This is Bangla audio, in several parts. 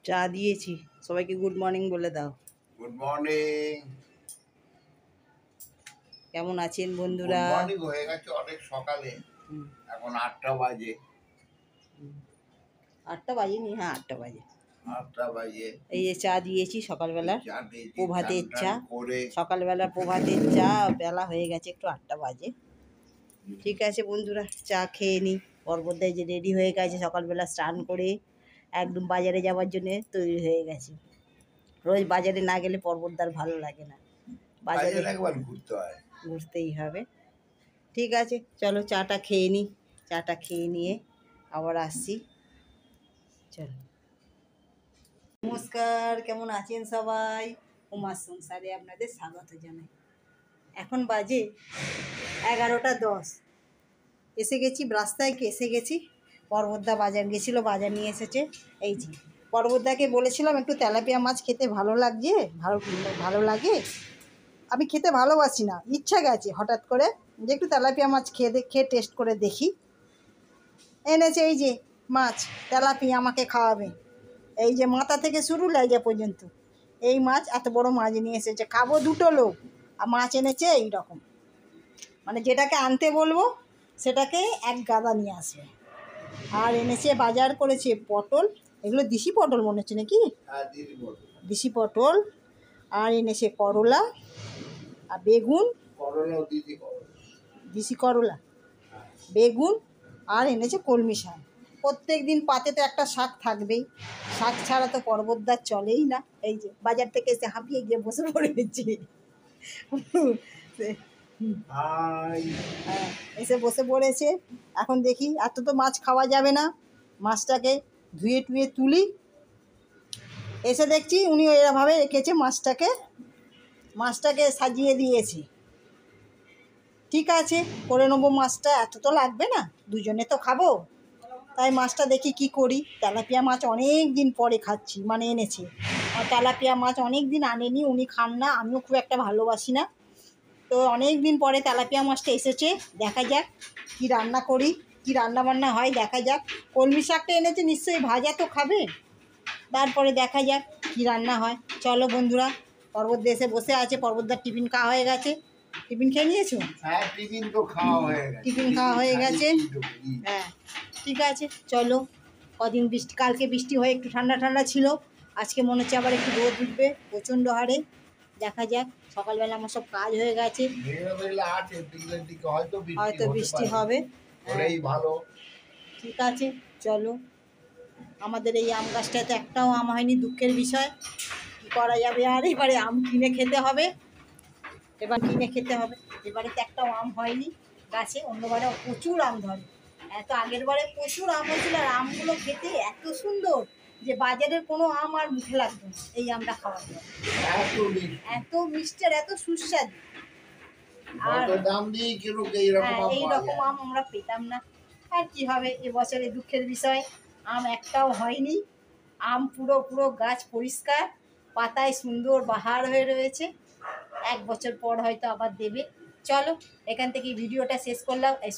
চা দিয়েছি, সবাইকে গুড মর্নিং বলে দাও। Good morning. কেমন আছেন বন্ধুরা? গুড মর্নিং হয়ে গেছে অনেক সকালে, এখন 8টা বাজে। 8টা বাজেনি? হ্যাঁ 8টা বাজে। 8টা বাজে। এই যে চা দিয়েছি সকালবেলা, প্রভাতের চা। করে সকালবেলা প্রভাতের চা, বেলা হয়ে গেছে একটু, 8টা বাজে। ঠিক আছে বন্ধুরা, চা খেয়ে নিই। পর্বতদাই যে রেডি হয়ে গেছে, সকালবেলা স্নান করে একদম বাজারে যাওয়ার জন্য তৈরি হয়ে গেছে। রোজ বাজারে না গেলে পর্বতদার ভালো লাগে না, বাজারে একবার ঘুরতে হয়, ঘুরতেই হবে। ঠিক আছে চলো চাটা খেয়ে নিই, চাটা খেয়ে নিয়ে আবার আসছি। চলো, নমস্কার, কেমন আছেন সবাই? উমার সংসারে আপনাদের স্বাগত জানাই। এখন বাজে 11টা 10। এসে গেছি, রাস্তায় এসে গেছি। পর্বতদা বাজার গেছিলো, বাজার নিয়ে এসেছে। এই যে পর্বতদাকে বলেছিলাম একটু তেলাপিয়া মাছ খেতে ভালো লাগছে, ভালো লাগে। আমি খেতে ভালোবাসি না, ইচ্ছা গেছে হঠাৎ করে যে একটু তেলাপিয়া মাছ খেয়ে টেস্ট করে দেখি। এনেছে এই যে মাছ, তেলাপিয়া আমাকে খাওয়াবে। এই যে মাথা থেকে শুরু লেজা পর্যন্ত এই মাছ, এত বড় মাছ নিয়ে এসেছে। খাবো দুটো লোক, আর মাছ এনেছে এই রকম, মানে যেটাকে আনতে বলবো সেটাকে এক গাদা নিয়ে আসবে। আর এনেছে, বাজার করেছে পটল, এগুলো দেশি পটল মনে হচ্ছে নাকি, দেশি পটল। আর এনেছে করলা আর বেগুন, দেশি করলা, বেগুন। আর এনেছে কলমি শাক। প্রত্যেক দিন পাতে তো একটা শাক থাকবেই, শাক ছাড়া তো পর্বতদার চলেই না। এই যে বাজার থেকে এসে হাঁপিয়ে গিয়ে বসে পড়েছি, এসে বসে পড়েছে। এখন দেখি, এত তো মাছ খাওয়া যাবে না, মাছটাকে ধুয়ে টুয়ে তুলি। এসে দেখছি উনি এরভাবে রেখেছে মাছটাকে সাজিয়ে দিয়েছে। ঠিক আছে, করে নেবো মাছটা, এত তো লাগবে না, দুজনে তো খাবো। তাই মাছটা দেখি কি করি। তেলাপিয়া মাছ অনেক দিন পরে খাচ্ছি, মানে এনেছে। আর তেলাপিয়া মাছ অনেক দিন আনেনি, উনি খান না, আমিও খুব একটা ভালোবাসি না। তো অনেক দিন পরে তেলাপিয়া মাছটা এসেছে, দেখা যাক কি রান্না করি, কি রান্না বান্না হয় দেখা যাক। কলমি শাকটা এনেছে, নিশ্চয়ই ভাজা তো খাবে, তারপরে দেখা যাক কি রান্না হয়। চলো বন্ধুরা, পর্বতদা এসে বসে আছে। পর্বতদার টিফিন খাওয়া হয়ে গেছে। টিফিন খেয়ে নিয়েছো? হ্যাঁ টিফিন তো খাওয়া হয়ে গেছে। টিফিন খাওয়া হয়ে গেছে, হ্যাঁ ঠিক আছে চলো। কদিন বৃষ্টি, কালকে বৃষ্টি হয়ে একটু ঠান্ডা ঠান্ডা ছিল, আজকে মনে হচ্ছে আবার একটু রোদ উঠবে প্রচণ্ড হারে। দেখা যাক, সকালবেলা আমার সব কাজ হয়ে গেছে, হয়তো বৃষ্টি হবে, ভালো। ঠিক আছে চলো। আমাদের এই আম গাছটাতে একটাও আম হয়নি, দুঃখের বিষয়। কী করা যাবে আর, এবারে আম কিনে খেতে হবে, এবারে তো একটাও আম হয়নি গাছে। অন্যবারে প্রচুর আম ধরে, এত আগের বারে প্রচুর আম হয়েছিল, আর আমগুলো খেতে এত সুন্দর যে বাজারের কোনো আম আর মুখে লাগতো না এই আমটা খাওয়ার পর। এত মিষ্টি আর এত সুস্বাদু, আর এইরকম আম আমরা পেতাম না। আর কি হবে, এবছরে দুঃখের বিষয় আম একটাও হয়নি। আম পুরো গাছ পরিষ্কার, পাতায় সুন্দর বাহার হয়ে রয়েছে। 1 বছর পর হয়তো আবার দেবে। চলো, এখান থেকেই ভিডিওটা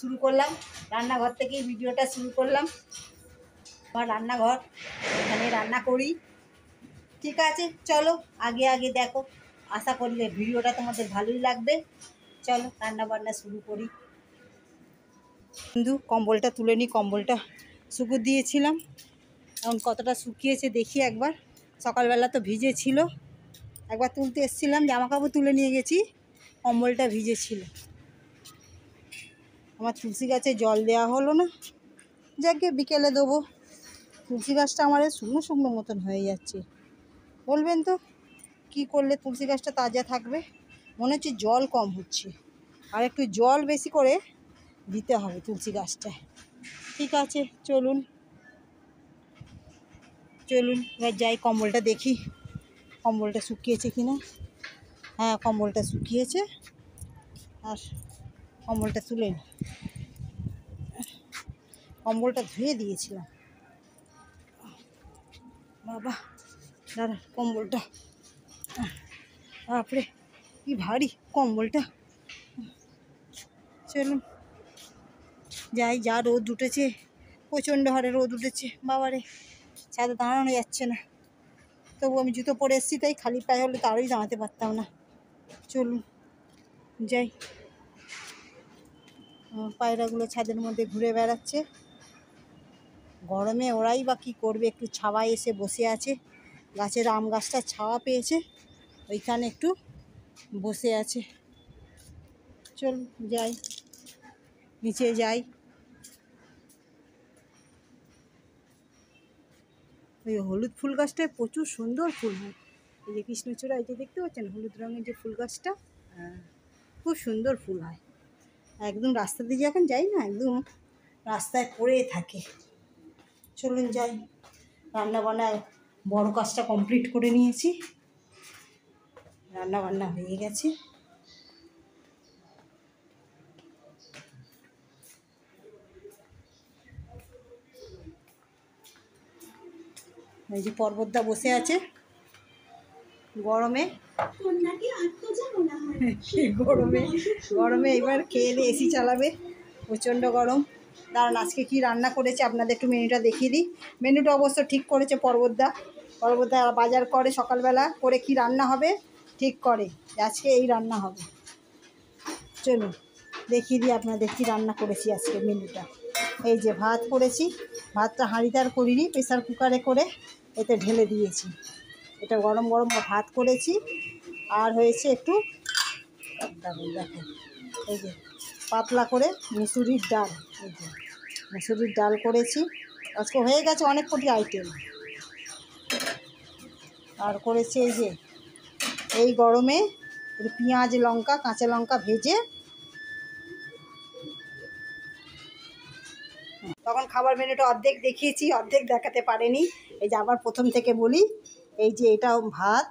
শুরু করলাম, রান্নাঘর থেকেই ভিডিওটা শুরু করলাম। আমার রান্নাঘর, এখানে রান্না করি। ঠিক আছে চলো, আগে দেখো, আশা করি ভিডিওটা তোমাদের ভালোই লাগবে। চলো রান্না বান্না শুরু করি। কিন্তু কম্বলটা তুলে নিই, কম্বলটা শুকুর দিয়েছিলাম, এখন কতটা শুকিয়েছে দেখি একবার। সকালবেলা তো ভিজে ছিল, একবার তুলতে এসেছিলাম, জামা কাপড় তুলে নিয়ে গেছি, কম্বলটা ভিজে ছিল। আমার তুলসী গাছে জল দেওয়া হলো না, যাকে বিকেলে দেবো। তুলসী গাছটা আমার শুকনো শুকনো মতন হয়ে যাচ্ছে, বলবেন তো কি করলে তুলসী গাছটা তাজা থাকবে? মনে হচ্ছে জল কম হচ্ছে, আর একটু জল বেশি করে দিতে হবে তুলসী গাছটায়। ঠিক আছে চলুন এবার যাই, কম্বলটা দেখি কম্বলটা শুকিয়েছে কিনা। হ্যাঁ কম্বলটা শুকিয়েছে, আর কম্বলটা তুলে নিই। কম্বলটা ধুয়ে দিয়েছিলাম, বাবা দাঁড়া, কম্বলটা বাপরে কি ভারী কম্বলটা। চলুন যাই, যা রোদ উঠেছে, প্রচণ্ড হারে রোদ উঠেছে, বাবারে ছাদে দাঁড়ানো যাচ্ছে না। তবু আমি জুতো পরে এসেছি, তাই খালি পায়ে হলে তো আরোই দাঁড়াতে পারতাম না। চলুন যাই। পায়রাগুলো ছাদের মধ্যে ঘুরে বেড়াচ্ছে। গরমে ওরাই বা কী করবে, একটু ছাওয়ায় এসে বসে আছে। গাছের আম গাছটা ছাওয়া পেয়েছে, ওইখানে একটু বসে আছে। চলুন যাই, নিচে যাই। ওই হলুদ ফুল গাছটায় প্রচুর সুন্দর ফুল হয়। এই যে কৃষ্ণচূড়া, এই যে দেখতে পাচ্ছেন হলুদ রঙের যে ফুল গাছটা, খুব সুন্দর ফুল হয়। একদম রাস্তা দিয়ে যখন যাই না, একদম রাস্তায় পড়ে থাকে। চলুন যাই। রান্না বান্নায় বড় কাজটা কমপ্লিট করে নিয়েছি, রান্না বান্না হয়ে গেছে। এই যে পর্বতদা বসে আছে গরমে। গরমে গরমে এবার খেয়ে দিয়ে এসি চালাবে, প্রচণ্ড গরম। দাঁড়ান, আজকে কি রান্না করেছে আপনাদের একটু মেনুটা দেখিয়ে দিই। মেনুটা অবশ্য ঠিক করেছে পর্বতদা। পর্বতদা বাজার করে সকালবেলা, করে কি রান্না হবে ঠিক করে, আজকে এই রান্না হবে। চলুন দেখিয়ে দিই আপনাদের কি রান্না করেছি আজকে মেনুটা। এই যে ভাত করেছি, ভাতটা হাঁড়িতে আর করিনি, প্রেসার কুকারে করে এতে ঢেলে দিয়েছি। এটা গরম গরম ভাত করেছি। আর হয়েছে একটু দেখেন, এই যে পাতলা করে মুসুরির ডাল। এই যে মুসুরির ডাল করেছি আজকে, হয়ে গেছে অনেক কোটি আইটেম। আর করেছি এই যে এই গরমে পেঁয়াজ লঙ্কা কাঁচা লঙ্কা ভেজে, তখন খাবার মেনুটা অর্ধেক দেখিয়েছি, অর্ধেক দেখাতে পারেনি। এই যে আবার প্রথম থেকে বলি, এই যে এটা ভাত,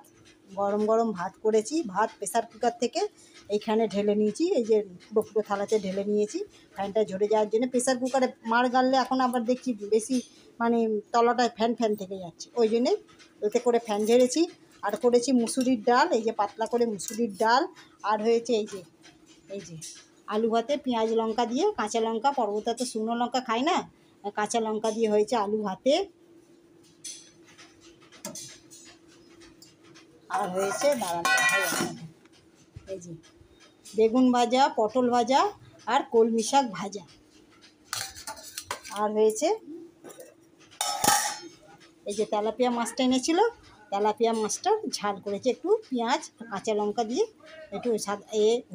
গরম গরম ভাত করেছি। ভাত প্রেসার কুকার থেকে এইখানে ঢেলে নিয়েছি, এই যে পুরো পুরো থালাতে ঢেলে নিয়েছি ফ্যানটা ঝরে যাওয়ার জন্য। প্রেসার কুকারে মার গাড়লে এখন আবার দেখছি বেশি মানে তলাটায় ফ্যান ফ্যান থেকে যাচ্ছে, ওই জন্যে ওতে করে ফ্যান ঝেড়েছি। আর করেছি মুসুরির ডাল, এই যে পাতলা করে মুসুরির ডাল। আর হয়েছে এই যে আলু ভাতে পেঁয়াজ লঙ্কা দিয়ে, কাঁচা লঙ্কা, পর্বতা তো শুকনো লঙ্কা খায় না, কাঁচা লঙ্কা দিয়ে হয়েছে আলু ভাতে। আর হয়েছে এই যে বেগুন ভাজা, পটল ভাজা আর কলমি শাক ভাজা। আর হয়েছে এই যে তেলাপিয়া মাছটা এনেছিল, তেলাপিয়া মাছটা ঝাল করেছি, একটু পেঁয়াজ কাঁচা লঙ্কা দিয়ে একটু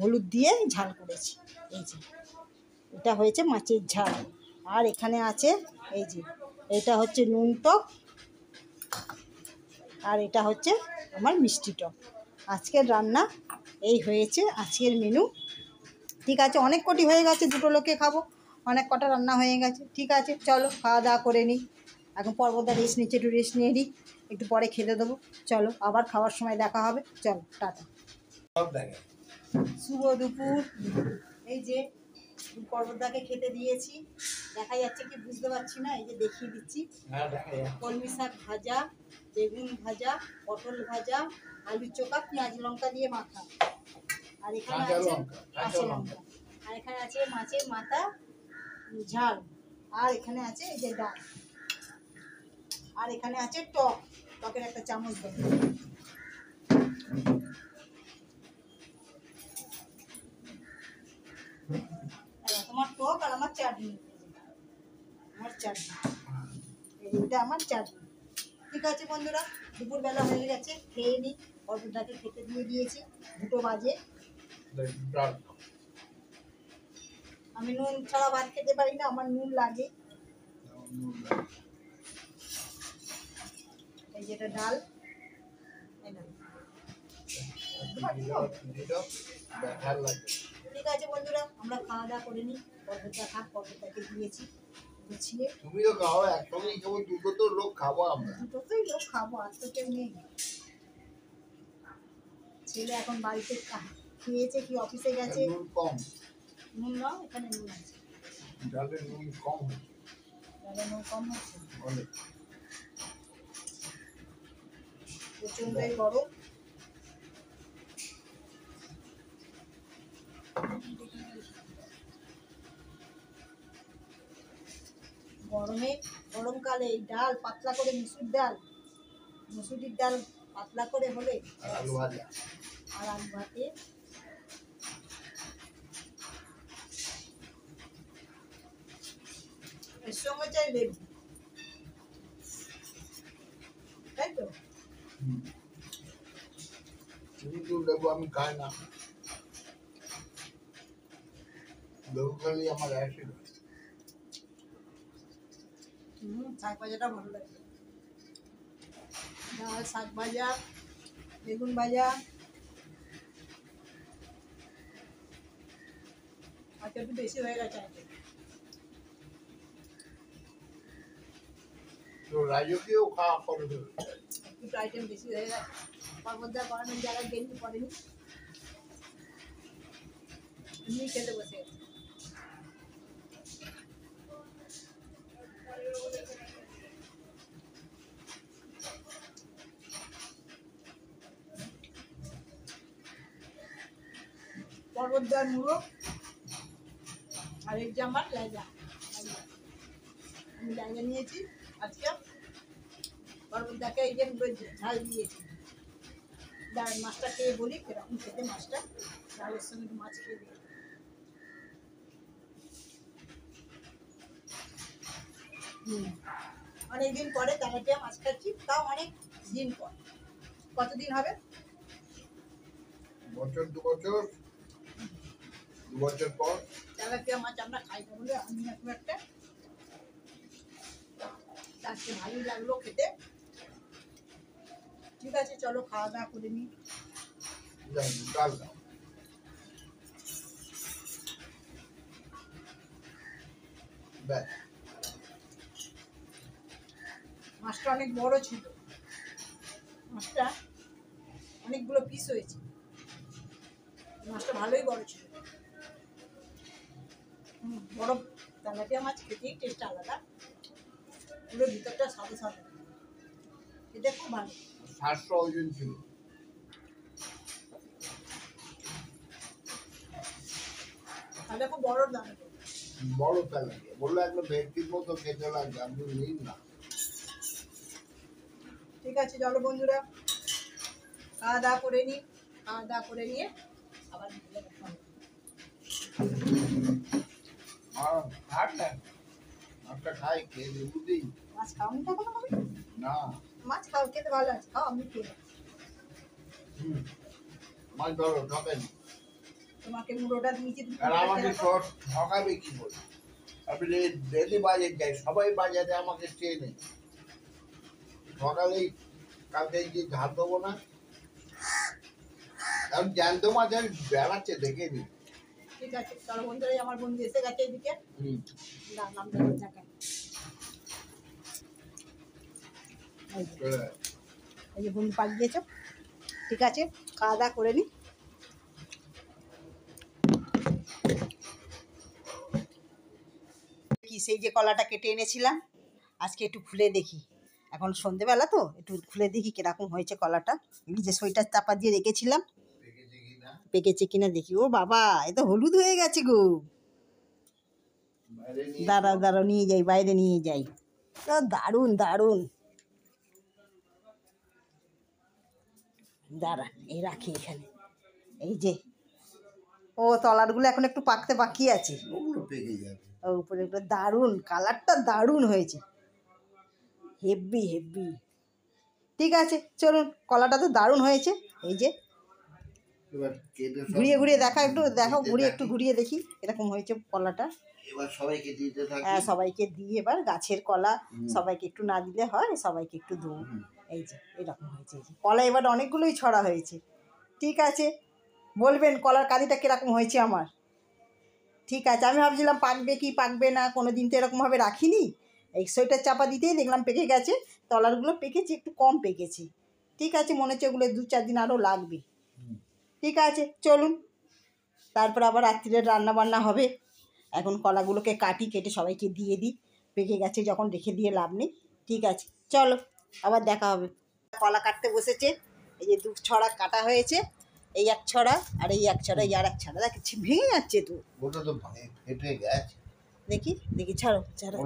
হলুদ দিয়ে ঝাল করেছি। এই যে এটা হয়েছে মাছের ঝাল। আর এখানে আছে এই যে এটা হচ্ছে নুন টক, আর এটা হচ্ছে আমার মিষ্টি টক। আজকের রান্না এই হয়েছে, আজকের মেনু। ঠিক আছে, অনেক কটি হয়ে গেছে, দুটো লোকে খাবো, অনেক কটা রান্না হয়ে গেছে। ঠিক আছে, চলো খাওয়া দাওয়া করে নিই। এখন পর্বতটা রেস্ট নিচ্ছে, একটু রেস্ট নিয়ে নিই, একটু পরে খেতে দেবো। চলো আবার খাওয়ার সময় দেখা হবে, চলো টাটা। শুভ দুপুর। এই যে পর্বতদাকে খেতে দিয়েছি, দেখা যাচ্ছে কি বুঝতে পারছি না, এই যে দেখিয়ে দিচ্ছি। কলমি শাক ভাজা, বেগুন ভাজা, পটল ভাজা, আলু চোখা, পেঁয়াজ লঙ্কা দিয়ে মাখা। আর এখানে আছে কাঁচা লঙ্কা। আর এখানে আছে মাছের মাথা ঝাল। আর এখানে আছে এই যে ডাল। আর এখানে আছে টক, টকের একটা চামচ দেবো। তোমার টক আর আমার চাটনি, আমার চাটনি, এটা আমার চাটনি। ঠিক আছে বন্ধুরা, দুপুরবেলা হয়ে গেছে, খেয়ে নিই। অল্পটাকে খেতে দিয়ে দিয়েছি, 2টো বাজে। আমি নুন ছাড়া ভাত খেতে পারি না, আমার নুন লাগে। এই যেটা ডাল, ঠিক আছে বন্ধুরা, আমরা খাওয়া দাওয়া করে নিই। পর্বতটা খাক, পর্বতটাকে দিয়েছি গুছিয়ে। তুমিও খাও, একসঙ্গেই খাবো, দুটো তো লোক খাবো আমরা। দুটোতেই লোক খাবো, আর তো কেউ নেই। ছেলে এখন বাড়িতে খেয়েছে, কি অফিসে গেছে। নুন কম, নুন নাও, এখানে নুন আছে। ডালে নুন কম হচ্ছে, ডালে নুন কম হচ্ছে, অনেক। প্রচন্ডই গরম। গরমে গরমকালে এই ডাল, পাতলা করে মুসুর ডাল, মুসুরির ডাল পাতলা করে হলে আর আলু ভাজা। আর আলু ভাতে এর সঙ্গে চাই লেবু, তাই তো? কিন্তু লেবু আমি খাই না, লেবু খেলে আমার অ্যাসিড হয়। শাক ভাজাটা ভালো লাগে, ডাল, শাক ভাজা, বেগুন ভাজা, আজকে একটু বেশি হয়ে গেছে আজকে। তো রাজকীয় খাওয়া করে দেবে। একটু আইটেম বেশি হয়ে গেছে, পর্বতদা করানোর যারা গেঞ্জি পরেনি এমনি খেতে বসে গেছে। পর্বতদার মুড়ো আর এই যে আমার লাইজা, আমি লাইজা নিয়েছি আজকে। পর্বতদাকে এই যে মুড়ো ঝাল দিয়েছি। ডাল মাছটা খেয়ে বলি কিরকম খেতে মাছটা, ডালের সঙ্গে একটু মাছ খেয়ে দিই। অনেকদিন পরে তেলাপিয়া মাছ খাচ্ছি, তাও অনেক দিন পর। কতদিন হবে? বছর 2 বছর, 2 বছর পর। তেলাপিয়া মাছ আমরা খাই না বলে আমি না খুব একটা, আজকে ভালোই লাগলো খেতে। ঠিক আছে, চলো খাওয়া দাওয়া করে নিই। ডাল দাও। ব্যাস। মাছটা অনেক বড় ছিল, মাছটা অনেকগুলো পিস হয়েছে, মাছটা ভালোই বড় ছিল। বড় তেলাপিয়া মাছ খেতেই টেস্ট আলাদা, পুরো ভিতরটা সাদা সাদা, খেতে খুব ভালো। 700 ওজন ছিল। তাহলে খুব বড় দাম। বড় তেলাপিয়া বললো একটা ভেটকির মতো খেতে লাগবে, আপনি নিন না। ঠিক আছে, চলো বন্ধুরা খাওয়া দাওয়া করে নিই। খাওয়া দাওয়া করে নিয়ে আবার বিকেলে দেখা হবে। খান না, মাছটা খাই, খেয়ে লেবু দিই। মাছ খাওনি তো এখনো হবে? না, মাছ খাও, খেতে ভালো আছে, খাও, আমি খেয়ে নেবো। মাছ ধরো, ঠকেন। তোমাকে মুড়োটা দিয়েছি, তুমি আর খেতে আমাকে রাখো। ঠকাবে কি বলে? আমি ডেলি বাজার যাই, সবাই বাজারে আমাকে চেনে। সকালেই কালকে যে ঝাল দেবো না, কারণ জ্যান্ত মাছ আমি বেড়াচ্ছে দেখে নি। ঠিক আছে, চলো বন্ধুরা, আমার বন্ধু এসে গেছে এদিকে। নাম দেখায় এই যে বন্ধু পাঠিয়ে দিয়েছ। ঠিক আছে, খাওয়া দাওয়া করে নি। কি সেই যে কলাটা কেটে এনেছিলাম, আজকে একটু খুলে দেখি। এখন সন্ধেবেলা তো, একটু খুলে দেখি কিরকম হয়েছে কলাটা। এই যে সোয়েটার চাপা দিয়ে রেখেছিলাম, পেকেছে কিনা দেখি। ও বাবা, এ তো হলুদ হয়ে গেছে গো। দাঁড়াও দাঁড়াও, নিয়ে যাই, বাইরে নিয়ে যাই। তো দারুণ দারুণ, দাঁড়া এই রাখি এখানে। এই যে, ও তলারগুলো এখন একটু পাকতে বাকি আছে, ওগুলো পেকে যাবে। ও উপরে একটু দারুণ, কালারটা দারুণ হয়েছে, হেভি হেভি। ঠিক আছে চলুন, কলাটা তো দারুণ হয়েছে। এই যে এবার কেটে সব ঘুরিয়ে ঘুরিয়ে দেখা, একটু দেখো, দিতে ঘুরিয়ে থাকি। একটু ঘুরিয়ে দেখি এরকম হয়েছে কলাটা। এবার সবাইকে দিতে থাকি। হ্যাঁ, সবাইকে দিয়ে এবার গাছের কলা, সবাইকে একটু না দিলে হয়, সবাইকে একটু দেবো। এই যে এরকম হয়েছে, এই যে কলা এবার অনেকগুলোই ছড়া হয়েছে। ঠিক আছে, বলবেন কলার কাঁদিটা কীরকম হয়েছে আমার। ঠিক আছে, আমি ভাবছিলাম পাকবে কি পাকবে না, কোনো দিন তো এরকমভাবে রাখিনি। এই সোয়েটার চাপা দিতেই দেখলাম পেকে গেছে, তলারগুলো পেকেছে, একটু কম পেকেছে। ঠিক আছে, মনে হচ্ছে ওগুলো 2-4 দিন আরও লাগবে। ঠিক আছে চলুন, তারপর আবার রাত্রিরে রান্না বান্না হবে। এখন কলাগুলোকে কাটি, কেটে সবাইকে দিয়ে দিই। পেকে গেছে যখন রেখে দিয়ে লাভ নেই। ঠিক আছে চলো, আবার দেখা হবে। কলা কাটতে বসেছে, এই যে 2 ছড়া কাটা হয়েছে, এই 1 ছড়া আর এই 1 ছড়া, এই আর 1 ছড়া। দেখ ভেঙে যাচ্ছে তো, ওটা তো ফেটে গেছে। দেখি দেখি, ছাড়ো ছাড়ো,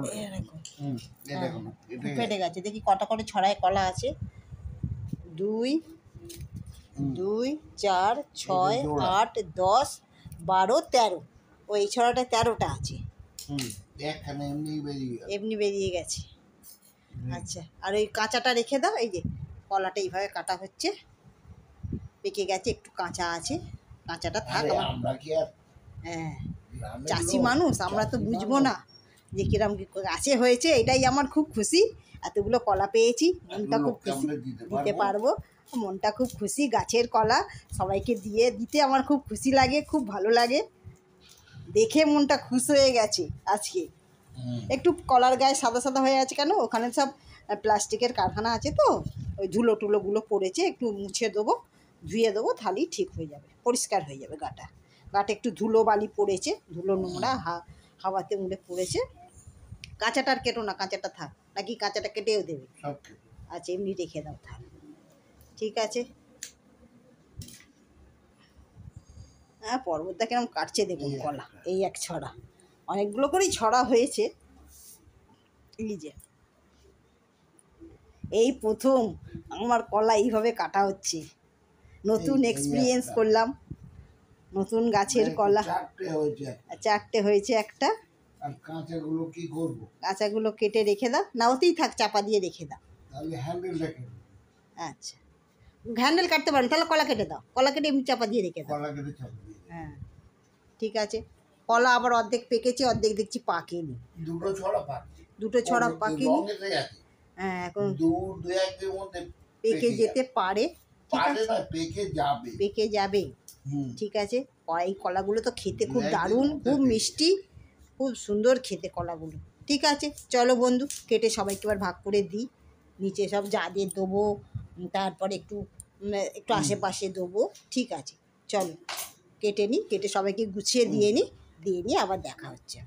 এই দেখো না, ফেটে ফেটে গেছে। দেখি কটা করে ছড়ায় কলা আছে। 2 2 4 6 জোড়া। 8 10 12 13 ও এই ছড়াটা 13টা আছে, এখানে এমনি বেরিয়ে গেল। এমনি বেরিয়ে গেছে। আচ্ছা, আর ওই কাঁচাটা রেখে দাও। এই যে কলাটা এইভাবে কাটা হচ্ছে, পেকে গেছে, একটু কাঁচা আছে, কাঁচাটা থাক। আরে আমার আমরা কি আর হ্যাঁ গ্রামের চাষি লোক? মানুষ, আমরা তো চাষি বুঝবো মানুষ। না যে কিরম কি গাছে হয়েছে। এটাই আমার খুব খুশি, এতগুলো কলা পেয়েছি, মনটা খুব লোককে খুশি, আমরা দিতে দিতে পারবো। পারবো। মনটা খুব খুশি, গাছের কলা সবাইকে দিতে আমার খুব খুশি লাগে, খুব ভালো লাগে, দেখে মনটা খুশ হয়ে গেছে আজকে। একটু কলার গায়ে সাদা সাদা হয়ে আছে কেন, ওখানে সব প্লাস্টিকের কারখানা আছে তো, ওই ধুলো টুলোগুলো পড়েছে, একটু মুছে দেবো, ধুয়ে দেবো, তাহলেই ঠিক হয়ে যাবে, পরিষ্কার হয়ে যাবে গাটা একটু ধুলো বালি পড়েছে, ধুলো নোংরা হাওয়াতে উড়ে পড়েছে। কাঁচাটা আর কেটো না, কাঁচাটা থাক, নাকি কাঁচাটা কেটেও দেবে? সব কিছু। আচ্ছা, এমনি রেখে দাও তাহলে, ঠিক আছে। হ্যাঁ, পর্বতটা কিরম কাটছে দেখুন কলা, এই এক ছড়া, অনেকগুলো করেই ছড়া হয়েছে। এই যে এই প্রথম আমার কলা এইভাবে কাটা হচ্ছে, নতুন এই এক্সপিরিয়েন্স একটা। করলাম, নতুন গাছের কলা। 4টে হয়েছে। 4টে হয়েছে একটা। আর কাঁচাগুলো কি করবো? কাঁচাগুলো কেটে রেখে দাও, না ওতেই থাক, চাপা দিয়ে রেখে দাও। তাহলে হ্যান্ডেলটা কেটে আচ্ছা, হ্যান্ডেল কাটতে পারেন, তাহলে কলা কেটে দাও, কলা কেটে এমনি চাপা দিয়ে রেখে দাও। কলা কেটে চাপা দিয়ে দিই। হ্যাঁ, ঠিক আছে। কলা আবার অর্ধেক পেকেছে, অর্ধেক দেখছি পাকেনি, দুটো ছড়া পাচ্ছে। দুটো ছড়া পাকেনি। রং এসে গেছে। হ্যাঁ, এখন দু একদিনের মধ্যে পেকে যেতে পারে, ঠিক পারে আছে, না, পেকে যাবে। পেকে যাবে, হুম। ঠিক আছে। এই কলাগুলো তো খেতে খুব দু দারুণ, একদিনের খুব মধ্যে মিষ্টি, খুব সুন্দর খেতে কলাগুলো। ঠিক আছে, চলো বন্ধু, কেটে সবাইকে এবার ভাগ করে দিই। নিচে সব যাদের দেবো, তারপরে একটু আশেপাশে দেবো, ঠিক আছে। চলো কেটে নিই, কেটে সবাইকে গুছিয়ে দিয়ে নিই, আবার দেখা হচ্ছে।